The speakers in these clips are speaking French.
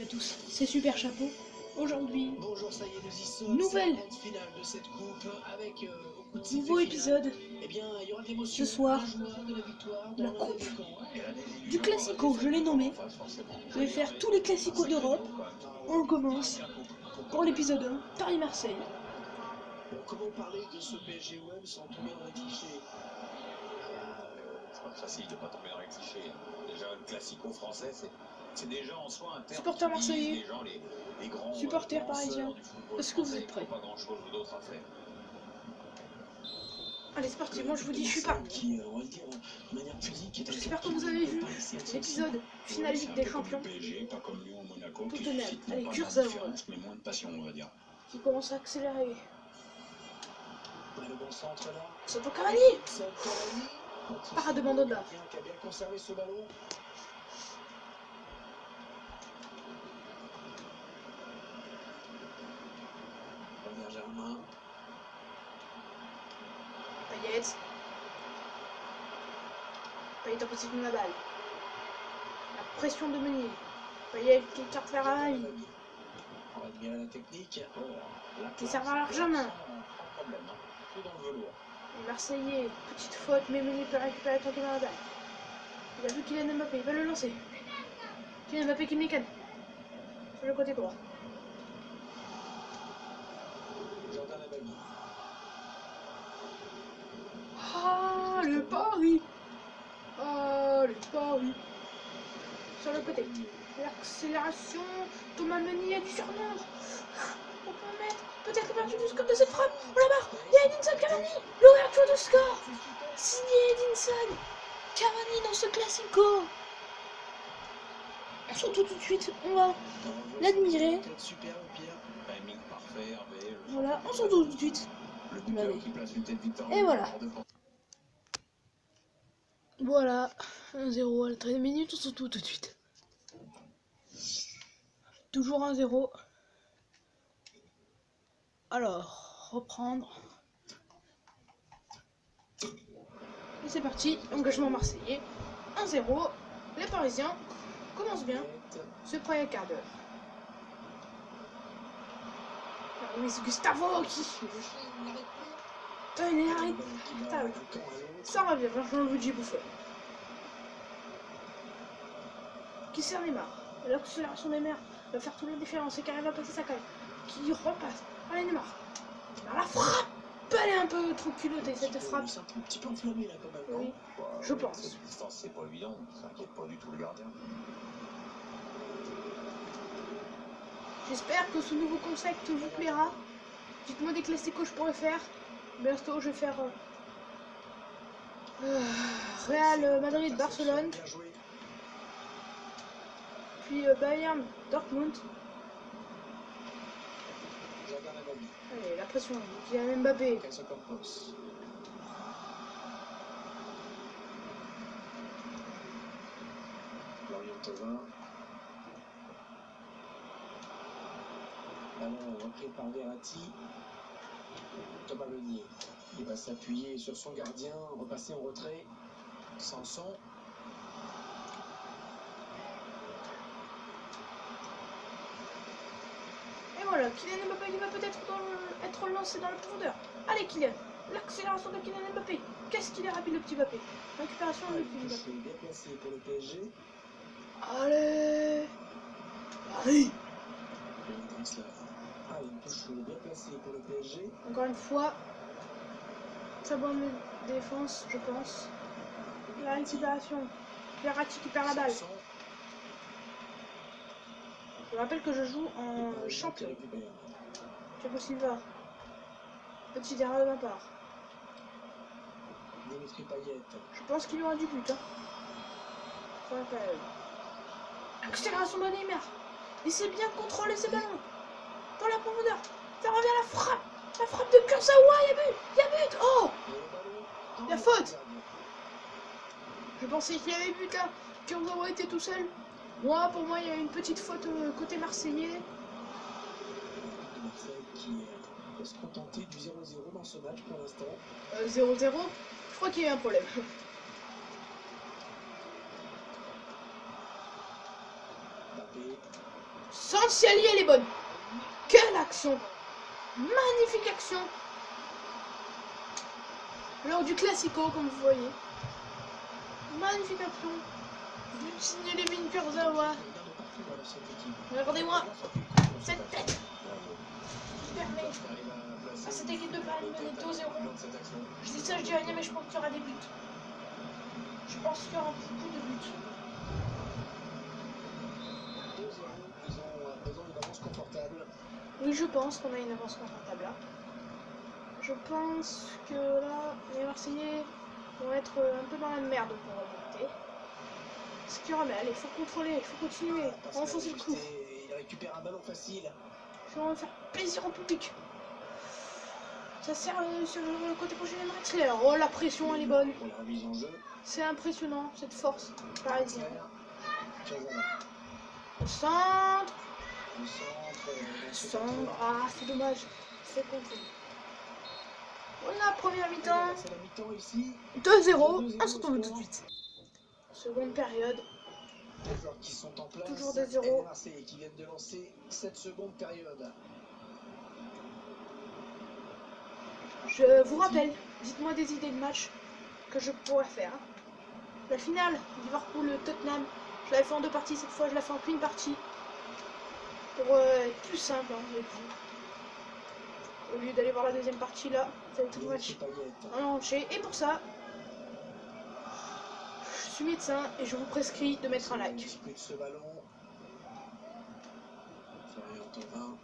tous, c'est Super Chapeau. Aujourd'hui, bonjour, ça y est, nous y sommes. nouvelle finale de cette coupe avec nouveau épisode. Eh bien, il y aura de l'émotion, Ce soir, la joie de la victoire, la coupe du du Classico, je l'ai nommé. Je vais faire tous les classicos d'Europe. On commence pour l'épisode 1, Paris-Marseille. Comment parler de ce PSG web sans tomber dans les clichés? C'est pas facile de pas tomber dans les clichés. Déjà, le classico français, c'est déjà en soi un terme. Supporters marseillais, les grands supporters parisiens, est-ce que vous êtes prêts? Pas grand chose d'autre à faire. Allez, c'est parti, moi je vous dis, je suis pas. On va le dire de manière pudique. J'espère que vous avez vu l'épisode finale Ligue des Champions. Tottenham, allez, Kurzawa, Mais moins de passion, on va dire. qui commence à accélérer. Le bon centre là. Soto Cavani, parade de Mandanda. Qui a bien conservé ce ballon. Robert Germain. Payet. Payet en possession de la balle. La pression de Meunier. Payet qui écarte vers Ravi. On va admirer la technique. Qui sert à largement. Tout dans le velours. Les Marseillais, petite faute, mais Meunier peut récupérer tranquillement la balle. Il a vu Kylian Mbappé, il va le lancer. Kylian Mbappé qui mécane. Sur le côté droit. Jordan Amavi. Ah, le pari! Ah, le pari! Sur le côté. L'accélération. Thomas Meunier a du surnom. On peut mettre peut-être l'ouverture du score de cette frappe. On la barre. Il y a Edinson Cavani. L'ouverture de score. Signé Edinson Cavani dans ce classico. Surtout tout de suite, on va l'admirer. Super au pire. Timing parfait, Hervé. Voilà, on s'en tout de suite. Le buteur qui place une tête victoire. Et voilà. Voilà, 1-0 à la 13e minute, on s'en tout de suite. Toujours 1-0. Alors, reprendre. Et c'est parti, engagement marseillais. 1-0. Les Parisiens commencent bien ce premier quart d'heure. Mais c'est Gustavo qui... Putain, il arrête. Putain, ça va bien, franchement, le budget bouffon. Qui sert Neymar. L'accélération Neymar va faire toute la différence et qui arrive à passer sa caille. Qui repasse. Allez Neymar. La frappe. Elle est un peu trop culottée cette frappe. C'est un petit peu enflammé là quand même. Oui, je pense. Cette distance, c'est pas évident. Ça inquiète pas du tout le gardien. J'espère que ce nouveau concept vous plaira. Dites-moi des classicos je pourrais faire. Bientôt je vais faire Real Madrid Barcelone. Bien joué. Puis Bayern Dortmund. Jordan Amavi. Allez, la pression. Il y a Mbappé. Caso Campos. Florian Thauvin. Ballon repris par Verratti. Thomas Meunier. Il va s'appuyer sur son gardien, repasser en retrait. Sanson. Et voilà, Kylian Mbappé qui va peut-être être lancé dans la profondeur. Allez Kylian, l'accélération de Kylian Mbappé. Qu'est-ce qu'il est rapide le petit Mbappé. Récupération de petit Touche Mbappé. bien placé pour le PSG. Allez. Allez. Une touche bien placée pour le PSG. Encore une fois, très bonne défense, je pense. La récupération. Verratti qui perd la balle. Sanson. Je rappelle que je joue en champion. Thiago Silva. Petite erreur de ma part. Dimitri Payet. Je pense qu'il y aura du but. Hein. Ça va quand même. Accélération de Neymar. Il sait bien contrôler ses ballons. Dans la profondeur. Ça revient à la frappe. La frappe de Kurzawa. Il y a but. Il y a but. Oh. Il y a faute. Je pensais qu'il y avait but là. Kurzawa était tout seul. Moi, pour moi, il y a une petite faute côté marseillais. Marseille qui peut se contenter du 0-0 dans ce match pour l'instant. 0-0. Je crois qu'il y a eu un problème. Mbappé. Sanciali, elle est bonne. Quelle action! Magnifique action! Lors du Classico, comme vous voyez. Magnifique action. D'une signée Levin Kurzawa. Regardez-moi cette tête qui permet à cette équipe de Paris de mener 2-0. Je dis ça, je dis rien, mais je pense qu'il y aura des buts. Je pense qu'il y aura beaucoup de buts. 2-0, ils ont à présent une avance confortable. Oui, je pense qu'on a une avance confortable là. Je pense que là, les Marseillais vont être un peu dans la merde pour remonter. Ce qui remet, allez, il faut contrôler, il faut continuer, renforcer le coup. Il récupère un ballon facile. Je vais faire plaisir au public. Ça sert sur le côté gauche de Drexler. Oh, la pression, elle est bonne. Pour la remise en jeu. C'est impressionnant, cette force parisienne. Kurzawa. Le centre. Le centre. Centre. Ah, c'est dommage. C'est contre. On a première mi-temps. C'est la mi-temps ici. 2-0. On se retrouve tout de suite. Seconde période. Les joueurs qui sont en place. Toujours 2-0. Et les Marseillais qui viennent de lancer cette seconde période. Je vous rappelle, dites-moi des idées de match que je pourrais faire. La finale, Liverpool-Tottenham, je l'avais fait en 2 parties, cette fois je la fais en qu'une partie. Pour être plus simple avec vous. Au lieu d'aller voir la deuxième partie là, ça va être le match en entier. Et pour ça, je suis médecin et je vous prescris de mettre un like. De ce ballon. Florian Thauvin.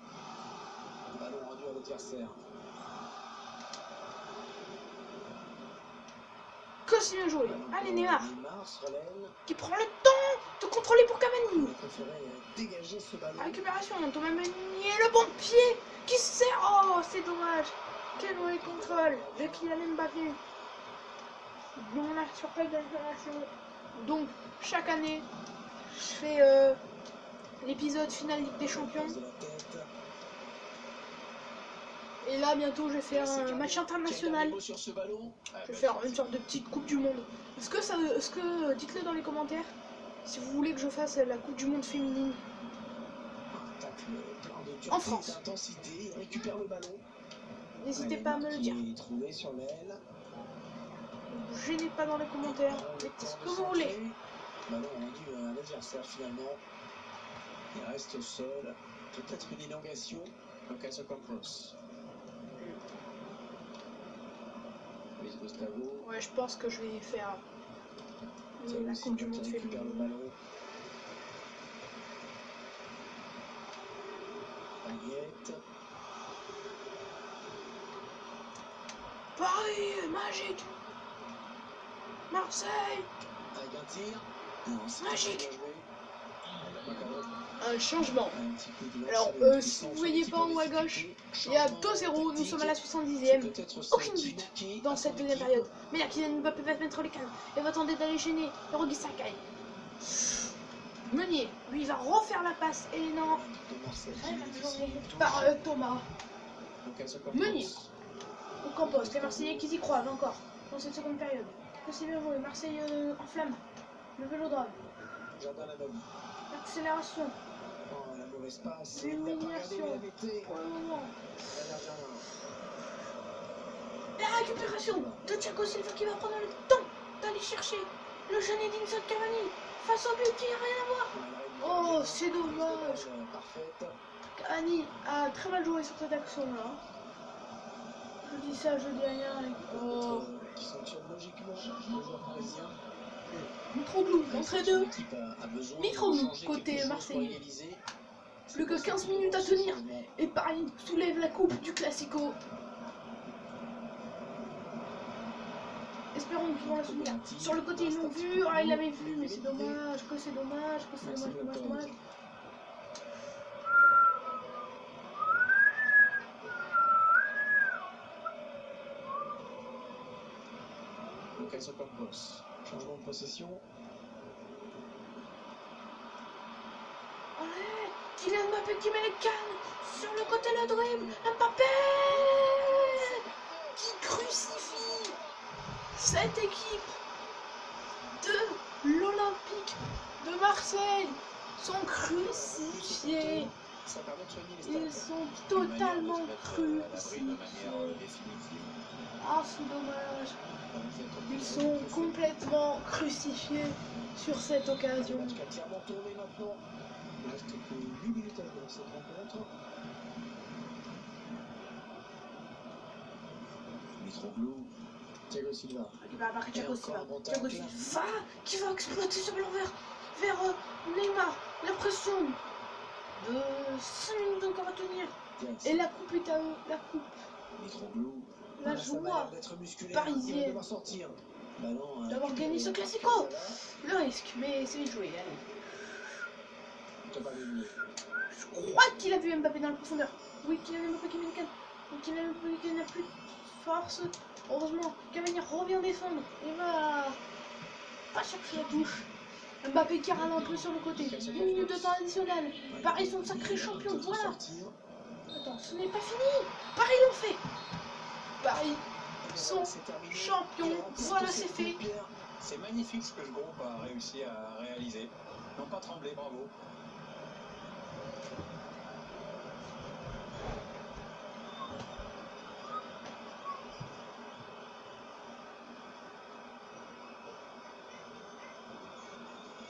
Ballon rendu à l'adversaire. Que c'est bien joué. Allez Neymar, Neymar se relève. qui prend le temps de contrôler pour Cavani. Il préférait dégager ce ballon. Récupération, Thomas Meunier, le bon pied qui se sert. Oh, c'est dommage. Quel mauvais contrôle de Kylian Mbappé. On a surprise de récupération. Donc, chaque année, je fais l'épisode final Ligue des Champions. De la tête. Et là, bientôt, je vais faire un match international. Sur ce ballon. Je vais faire une sorte de petite Coupe du Monde. Dites-le dans les commentaires si vous voulez que je fasse la Coupe du Monde féminine. En France. Intensité, il récupère le ballon. N'hésitez pas à me le dire. Il est trouvé sur l'aile. Ne vous gênez pas dans les commentaires. Mettez ce que vous voulez. Ballon rendu à l'adversaire finalement. Il reste seul. Peut-être une élongation. Occasion Campos. Luis Gustavo. Ouais, je pense que je vais faire la Coupe du Monde féminine. Payet. Paris, magique. Marseille. Avec un tir. Non, c'est Magique. bien joué. Un changement. Un petit coup de lance Alors, avec une si vous puissance voyez un petit pas peu en haut à déséquilibrée. gauche, il y a 2-0, nous sommes à la 70e. Aucun but dans cette deuxième période. Mais là, Kylian Mbappé va se mettre les cannes et va tenter d'aller gêner Hirogi Sakai. Meunier, lui, va refaire la passe. Et non, par Thomas. Meunier. Au Campos, les Marseillais qui y croient encore dans cette seconde période. Que c'est bien joué, Marseille en flamme. Le Vélodrome. Accélération. Oh, la mauvaise passe. L'humiliation. Pour le moment. La récupération de Thiago Silva qui va prendre le temps d'aller chercher le jeune Edinson Cavani face au but qui n'a rien à voir. Oh, c'est dommage. Cavani a très mal joué sur cette action-là. Je dis ça, je dis rien. Oh. Qui sanctionne logiquement le joueur parisien. Mitroglou, entrée 2. Mitroglou, côté marseillais. Plus que 15 minutes à tenir. Et Paris soulève la coupe du Classico. Espérons qu'ils vont la soutenir. Sur le côté, ils l'ont vu. Ah, ils l'avaient vu, mais c'est dommage. Que c'est dommage. Que c'est dommage, dommage, dommage. Occasion Campos. Changement de possession. Allez, Kylian Mbappé qui met les cannes. Sur le côté, le dribble. Mbappé qui crucifie cette équipe de l'Olympique de Marseille sont crucifiés. Ça permet de soigner les Ils stats. sont Une manière de totalement se mettre à l'abri crucifiés. de manière définitive. Ah, c'est dommage. Ils Ils sont complètement crucifiés sur cette occasion. Le match qui a clairement tourné maintenant. Il reste que 8 minutes à jouer dans cette rencontre. Mitroglou, Thiago Silva. Il va marquer Thiago Silva. encore un bon Thiago tacle. Silva qui va exploiter ce ballon vers Neymar. La pression de 5 minutes encore à tenir. Diaz. Et la coupe est à eux. La coupe. Mitroglou. La Ça m'a joie l'air d'être musculaire. parisienne. Il va devoir sortir. Ballon, d'avoir gagné ce classico. Le risque, mais c'est vite joué. Allez. Tchouaméni. Je crois qu'il a vu Mbappé dans la profondeur. Oui, qu'il a vu Mbappé qui n'a plus de force. Heureusement, Cavani revient défendre. Il va pas chercher la touche. Mbappé qui râle un peu sur le côté. 1 minute de temps additionnel. Paris sont sacrés champions. Voilà. Attends, ce n'est pas fini. Paris l'ont fait. Paris sont champions. Voilà, c'est fait. C'est magnifique ce que le groupe a réussi à réaliser. Ils n'ont pas tremblé, bravo.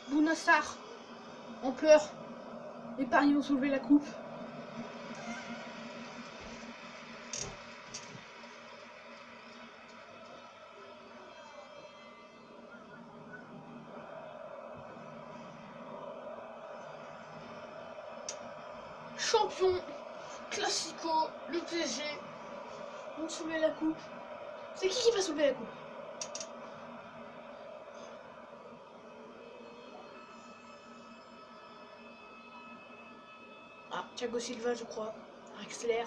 Bounassar en pleurs. Et Paris ont soulevé la coupe. Champion, classico, le PSG ont soulevé la coupe. C'est qui va soulever la coupe? Ah, Thiago Silva, je crois. Axler.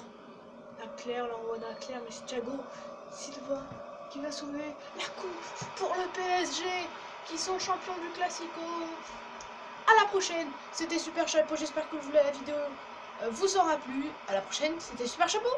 Axler, l'envoi d'Axler, mais c'est Thiago Silva qui va soulever la coupe pour le PSG qui sont champions du classico. À la prochaine, c'était Super Chapeau, j'espère que la vidéo vous aura plu. À la prochaine, c'était Super Chapeau.